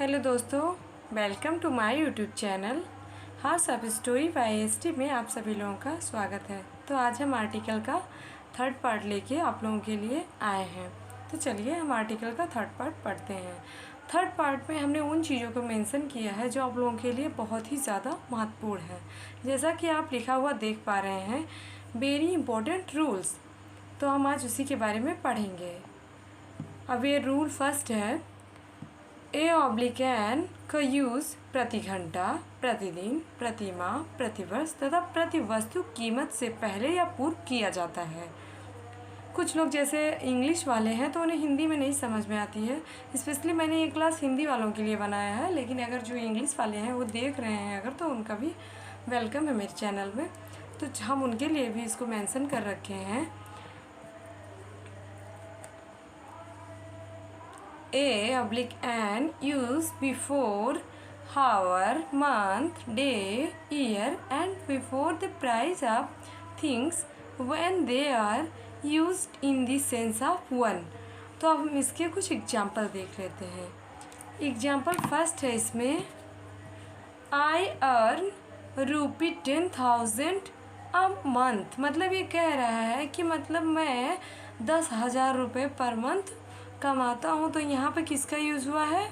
Hello दोस्तों, welcome to my YouTube channel. हाँ सब स्टोरी बाय एसटी में आप सभी लोगों का स्वागत है। तो आज हम आर्टिकल का थर्ड पार्ट लेके आप लोगों के लिए आए हैं। तो चलिए हम आर्टिकल का थर्ड पार्ट पढ़ते हैं। थर्ड पार्ट में हमने उन चीज़ों को मेंशन किया है जो आप लोगों के लिए बहुत ही ज़्यादा महत्वपूर्ण है। जैसा कि आप लिखा हुआ देख पा रहे हैं, वेरी इंपॉर्टेंट रूल्स। तो हम आज उसी के बारे में पढ़ेंगे। अब ये रूल फर्स्ट है, एन का यूज़ प्रति घंटा, प्रतिदिन, प्रति माह, प्रतिवर्ष तथा प्रति वस्तु कीमत से पहले या पूर्व किया जाता है। कुछ लोग जैसे इंग्लिश वाले हैं तो उन्हें हिंदी में नहीं समझ में आती है। स्पेशली मैंने ये क्लास हिंदी वालों के लिए बनाया है, लेकिन अगर जो इंग्लिश वाले हैं वो देख रहे हैं अगर, तो उनका भी वेलकम है मेरे चैनल में। तो हम उनके लिए भी इसको मेंशन कर रखे हैं। (n) used before hour, month, day, year and before the price of things when they are used in the sense of one। तो अब हम इसके कुछ एग्जाम्पल देख लेते हैं। एग्जाम्पल फर्स्ट है इसमें, I earn ₹10,000 a month। मतलब ये कह रहा है कि मतलब मैं 10,000 रुपये पर मंथ कमाता हूँ। तो यहाँ पर किसका यूज़ हुआ है?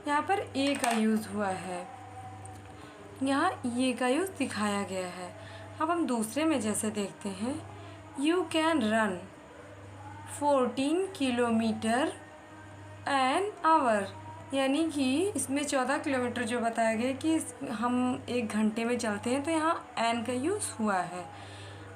यहाँ पर ए का यूज़ हुआ है, यहाँ ये का यूज़ दिखाया गया है। अब हम दूसरे में जैसे देखते हैं, you can run 14 kilometre an hour. यानी कि इसमें 14 किलोमीटर जो बताया गया कि हम 1 घंटे में चलते हैं, तो यहाँ एन का यूज़ हुआ है।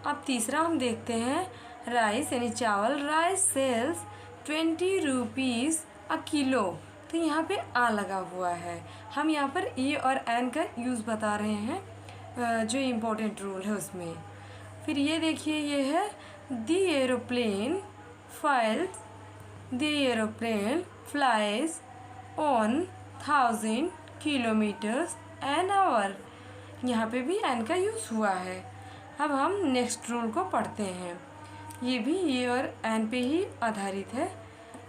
अब तीसरा हम देखते हैं, राइस यानी चावल, rice sells 20 rupees a kilo. तो यहाँ पे आ लगा हुआ है। हम यहाँ पर ए और एन का यूज़ बता रहे हैं, जो इम्पोर्टेंट रूल है उसमें। फिर ये देखिए, ये है the aeroplane flies on 1000 kilometres an hour. यहाँ पे भी एन का यूज़ हुआ है। अब हम नेक्स्ट रूल को पढ़ते हैं। ये भी ए और एन पे ही आधारित है।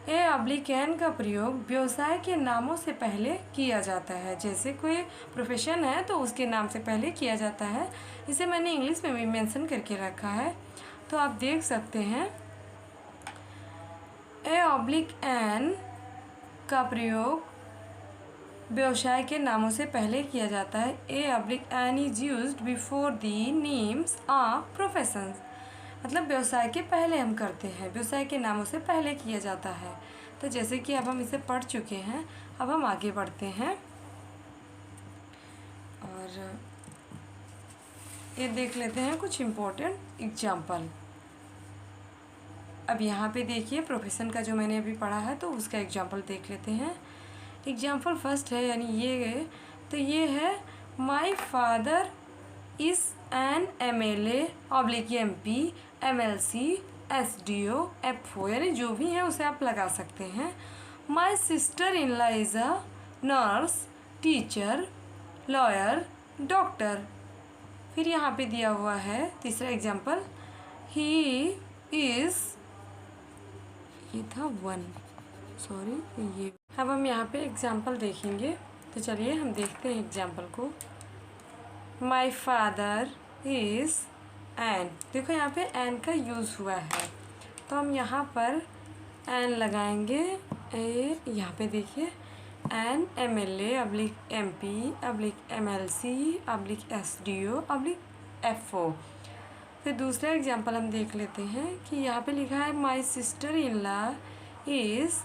(n) का प्रयोग व्यवसाय के नामों से पहले किया जाता है। जैसे कोई प्रोफेशन है तो उसके नाम से पहले किया जाता है। इसे मैंने इंग्लिश में भी मेंशन करके रखा है, तो आप देख सकते हैं। (n) का प्रयोग व्यवसाय के नामों से पहले किया जाता है। (n) is used before the names of professions. मतलब व्यवसाय के पहले हम करते हैं, व्यवसाय के नामों से पहले किया जाता है। तो जैसे कि अब हम इसे पढ़ चुके हैं, अब हम आगे बढ़ते हैं और ये देख लेते हैं कुछ इम्पोर्टेंट एग्जाम्पल। अब यहाँ पे देखिए, प्रोफेशन का जो मैंने अभी पढ़ा है तो उसका एग्जाम्पल देख लेते हैं। एग्जाम्पल फर्स्ट है, यानी ये, तो ये है, my father is an MLA /MP MLC SDO FO, यानी जो भी है उसे आप लगा सकते हैं। My sister in law is a nurse, teacher, lawyer, doctor. फिर यहाँ पे दिया हुआ है तीसरा एग्जाम्पल, ही इज़, ये था 1, सॉरी ये। अब हम यहाँ पे एग्जाम्पल देखेंगे, तो चलिए हम देखते हैं एग्जाम्पल को। My father is an. देखो यहाँ पे एन का यूज़ हुआ है, तो हम यहाँ पर एन लगाएंगे। यहाँ पे देखिए, N MLA /MP MLC SDO FO। फिर दूसरा एग्जाम्पल हम देख लेते हैं कि यहाँ पे लिखा है, my sister in law is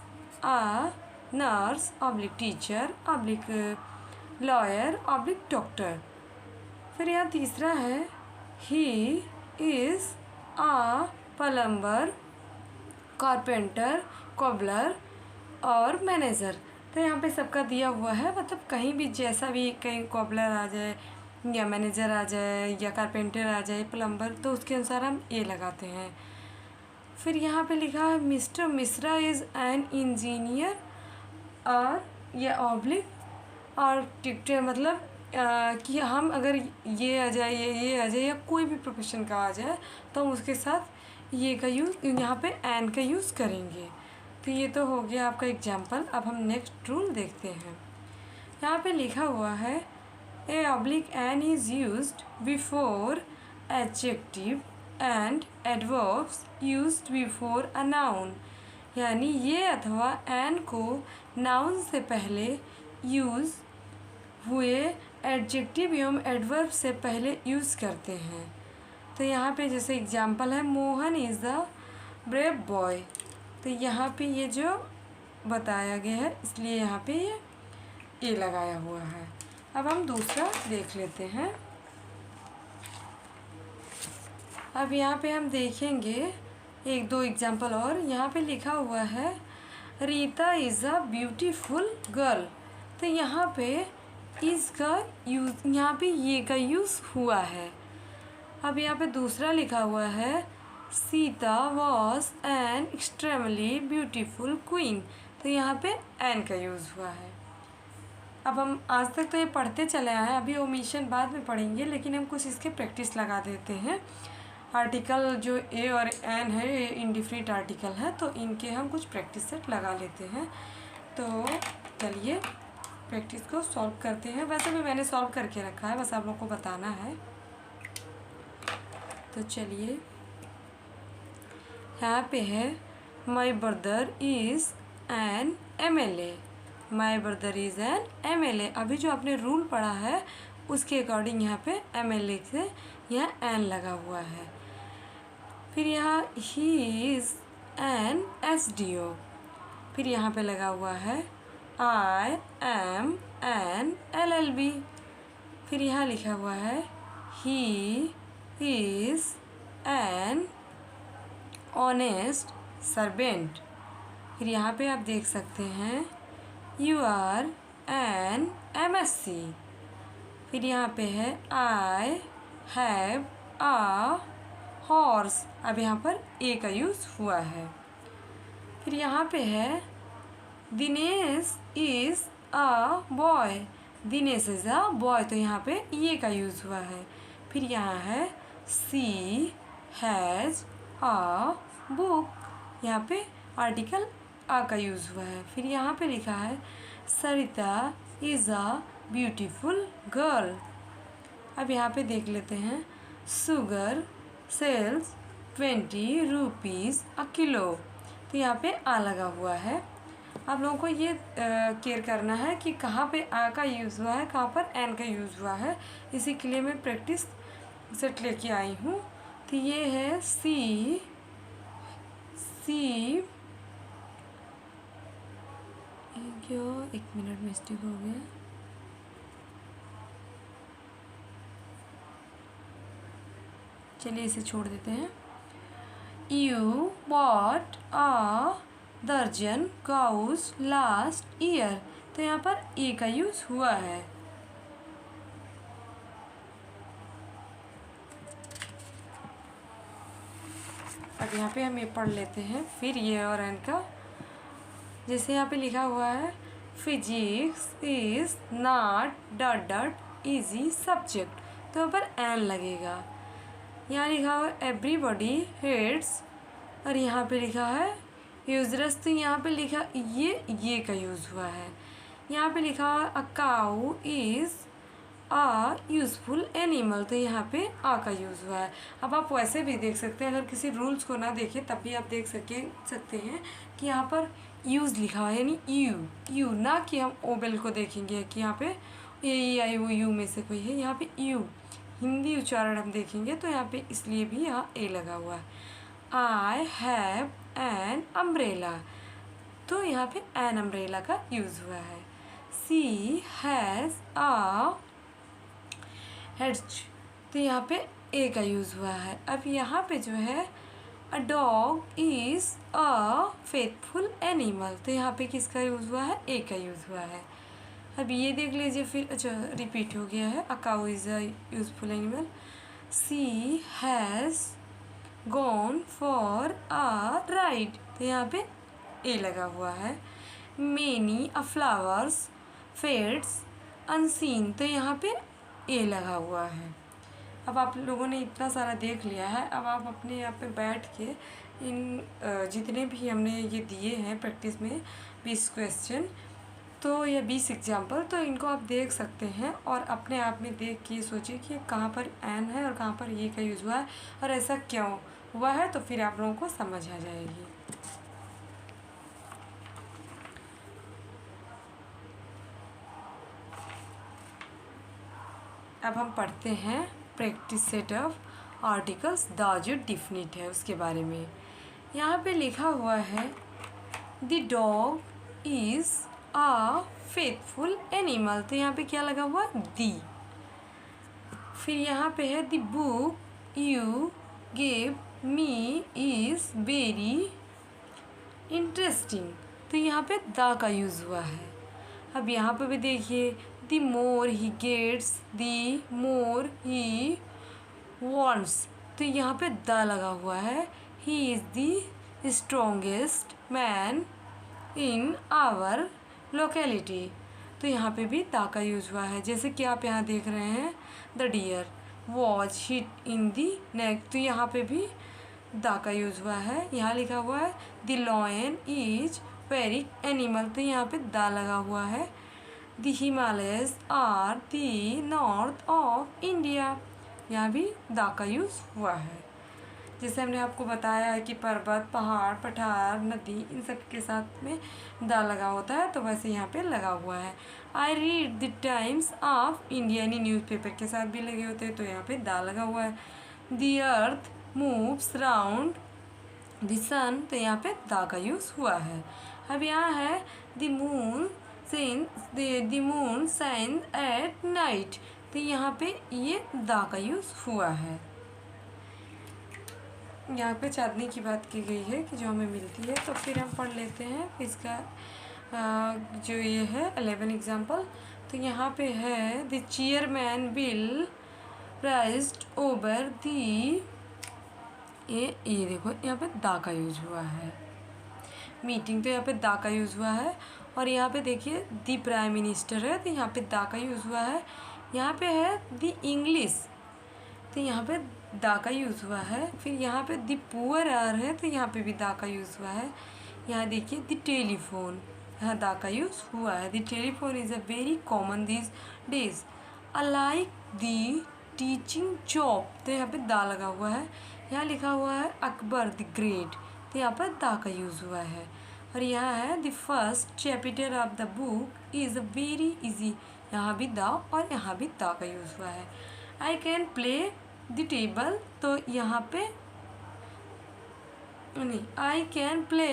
a nurse /teacher lawyer doctor. फिर यहाँ तीसरा है, he is a plumber, carpenter, cobbler और मैनेजर। तो यहाँ पे सबका दिया हुआ है, मतलब कहीं भी जैसा भी, कहीं कोबलर आ जाए या मैनेजर आ जाए या कारपेंटर आ जाए, प्लम्बर, तो उसके अनुसार हम ए लगाते हैं। फिर यहाँ पे लिखा है, mister Mishra is an engineer और या आर्किटेक्ट। मतलब कि हम अगर ये आ जाए, ये आ जाए या कोई भी प्रोफेशन का आ जाए, तो हम उसके साथ ये का यूज़, यहाँ पे एन का यूज़ करेंगे। तो ये तो हो गया आपका एग्जाम्पल। अब हम नेक्स्ट रूल देखते हैं। यहाँ पे लिखा हुआ है a oblique an is used before adjective and adverbs used before a noun, यानी ये अथवा एन को नाउन से पहले यूज़ हुए एडजेक्टिव एवं एडवर्ब से पहले यूज़ करते हैं। तो यहाँ पे जैसे एग्जाम्पल है Mohan is the brave boy, तो यहाँ पे ये जो बताया गया है इसलिए यहाँ पे ये ए लगाया हुआ है। अब हम दूसरा देख लेते हैं। अब यहाँ पे हम देखेंगे एक दो एग्जाम्पल और। यहाँ पे लिखा हुआ है Rita is a beautiful girl, तो यहाँ पे इज़ का यूज़, यहाँ पे ये का यूज़ हुआ है। अब यहाँ पे दूसरा लिखा हुआ है Sita was an extremely beautiful queen, तो यहाँ पे एन का यूज़ हुआ है। अब हम आज तक तो ये पढ़ते चले आए हैं, अभी ओमिशन बाद में पढ़ेंगे, लेकिन हम कुछ इसके प्रैक्टिस लगा देते हैं। आर्टिकल जो ए और एन है ये इंडिफिनिट आर्टिकल है, तो इनके हम कुछ प्रैक्टिस सेट लगा लेते हैं। तो चलिए प्रैक्टिस को सॉल्व करते हैं। वैसे भी मैंने सॉल्व करके रखा है, बस आप लोग को बताना है। तो चलिए यहाँ पे है my brother is an MLA, my brother is an MLA। अभी जो आपने रूल पढ़ा है उसके अकॉर्डिंग यहाँ पे MLA से यहाँ एन लगा हुआ है। फिर यहाँ ही इज़ एन SDO, फिर यहाँ पे लगा हुआ है आई एम एन LLB, फिर यहाँ लिखा हुआ है he is an honest servant, फिर यहाँ पे आप देख सकते हैं यू आर एन MSc, फिर यहाँ पे है आई हैव आ हॉर्स, अब यहाँ पर ए का यूज़ हुआ है। फिर यहाँ पे है Dinesh is a boy, Dinesh is a boy, तो यहाँ पे ये का यूज़ हुआ है। फिर यहाँ है सी हैज़ आ बुक, यहाँ पे आर्टिकल आ का यूज़ हुआ है। फिर यहाँ पे लिखा है Sarita is a beautiful girl. अब यहाँ पे देख लेते हैं sugar sells 20 rupees a kilo, तो यहाँ पे आ लगा हुआ है। आप लोगों को ये केयर करना है कि कहाँ पे आ का यूज़ हुआ है, कहाँ पर एन का यूज़ हुआ है, इसी के लिए मैं प्रैक्टिस सेट लेके आई हूँ। तो ये है सी क्यों, एक मिनट मिस्टेक हो गया, चलिए इसे छोड़ देते हैं। यू बॉट अ दर्जन काउस लास्ट ईयर, तो यहाँ पर ए का यूज़ हुआ है। अब यहाँ पे हम ये पढ़ लेते हैं फिर ये और एन का। जैसे यहाँ पे लिखा हुआ है physics is not dot dot easy subject, तो यहाँ पर एन लगेगा। यहाँ लिखा हुआ है एवरीबॉडी हेट्स, और यहाँ पे लिखा है यूजरस, तो यहाँ पे लिखा ये का यूज़ हुआ है। यहाँ पे लिखा हुआ अ cow is uh useful animal, तो यहाँ पे आ का यूज़ हुआ है। अब आप वैसे भी देख सकते हैं, अगर किसी रूल्स को ना देखें तब भी आप देख सकते हैं कि यहाँ पर यूज़ लिखा हुआ है, यानी यू ना कि हम ओबेल को देखेंगे कि यहाँ पे AEIOU में से कोई है, यहाँ पे यू हिंदी उच्चारण हम देखेंगे तो यहाँ पे इसलिए भी यहाँ ए लगा हुआ है। आई हैव एन अम्ब्रेला, तो यहाँ पे एन अम्ब्रेला का यूज़ हुआ है। सी हैज़ आ हेड्ज, तो यहाँ पे ए का यूज़ हुआ है। अब यहाँ पे जो है a dog is a faithful animal, तो यहाँ पे किसका यूज़ हुआ है, ए का यूज़ हुआ है। अब ये देख लीजिए फिर, अच्छा रिपीट हो गया है, a cow is a useful animal. She has gone for a ride, तो यहाँ पे ए लगा हुआ है। Many a flowers fades unseen, तो यहाँ पे ए लगा हुआ है। अब आप लोगों ने इतना सारा देख लिया है, अब आप अपने यहाँ पे बैठ के इन जितने भी हमने ये दिए हैं प्रैक्टिस में 20 क्वेश्चन, तो ये 20 एग्जाम्पल, तो इनको आप देख सकते हैं और अपने आप में देख के सोचिए कि कहाँ पर एन है और कहाँ पर ये का यूज़ हुआ है और ऐसा क्यों हुआ है, तो फिर आप लोगों को समझ आ जाएगी। अब हम पढ़ते हैं practice set of articles the जो डिफिनिट है उसके बारे में। यहाँ पे लिखा हुआ है the dog is a faithful animal, तो यहाँ पे क्या लगा हुआ दी। फिर यहाँ पे है the book you give me is very interesting, तो यहाँ पे द का यूज़ हुआ है। अब यहाँ पे भी देखिए the more he gets the more he wants, तो यहाँ पे द लगा हुआ है। He is the strongest man in our locality, तो यहाँ पे भी द का यूज़ हुआ है। जैसे कि आप यहाँ देख रहे हैं the deer was hit in the neck, तो यहाँ पे भी द का यूज़ हुआ है। यहाँ लिखा हुआ है the lion is very animal, तो यहाँ पे द लगा हुआ है। The Himalayas are the north of India, यहाँ भी द का यूज़ हुआ है। जैसे हमने आपको बताया है कि पर्वत, पहाड़, पठार, नदी, इन सब के साथ में द लगा होता है, तो वैसे यहाँ पे लगा हुआ है। I read the times of India, यानी न्यूज़पेपर के साथ भी लगे होते हैं, तो यहाँ पे द लगा हुआ है। The earth moves round the sun, तो यहाँ पे द का यूज़ हुआ है। अब यहाँ है the moon shines at night, तो यहाँ पे ये द का यूज़ हुआ है। यहाँ पे चांदनी की बात की गई है कि जो हमें मिलती है, तो फिर हम पढ़ लेते हैं इसका जो ये है 11 एग्जाम्पल। तो यहाँ पे है the chairman will prized over the, ये देखो यहाँ पे द का यूज हुआ है। मीटिंग, तो यहाँ पे द का यूज़ हुआ है। और यहाँ पे देखिए द प्राइम मिनिस्टर है, तो यहाँ पे द का यूज़ हुआ है। यहाँ पे है द इंग्लिश, तो यहाँ पे द का यूज़ हुआ है। फिर यहाँ पे द पुअर आर है, तो यहाँ पे भी द का यूज़ हुआ है। यहाँ देखिए द टेलीफोन, यहाँ द का यूज़ हुआ है। The telephone is a very common this days alike the teaching job, तो यहाँ पे द लगा हुआ है। यहाँ लिखा हुआ है अकबर द ग्रेट, तो यहाँ पर द का यूज़ हुआ है। और यहाँ है the first chapter of the book is very easy, यहाँ भी द और यहाँ भी द का यूज़ हुआ है। I can play the table, तो यहाँ पे नहीं, I can play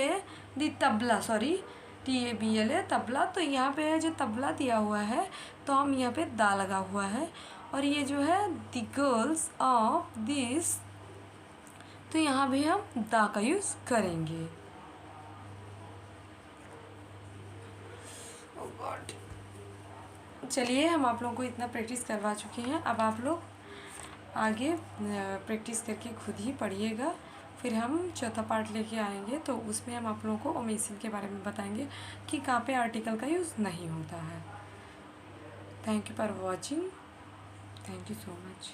the tabla, sorry TABL है तबला, तो यहाँ पे है जो तबला दिया हुआ है, तो हम यहाँ पे द लगा हुआ है। और ये जो है द गर्ल्स ऑफ दिस, तो यहाँ भी हम द का यूज़ करेंगे। चलिए, हम आप लोगों को इतना प्रैक्टिस करवा चुके हैं, अब आप लोग आगे प्रैक्टिस करके खुद ही पढ़िएगा। फिर हम चौथा पार्ट लेके आएंगे, तो उसमें हम आप लोगों को ओमेसिन के बारे में बताएंगे कि कहाँ पे आर्टिकल का यूज़ नहीं होता है। Thank you for watching, thank you so much.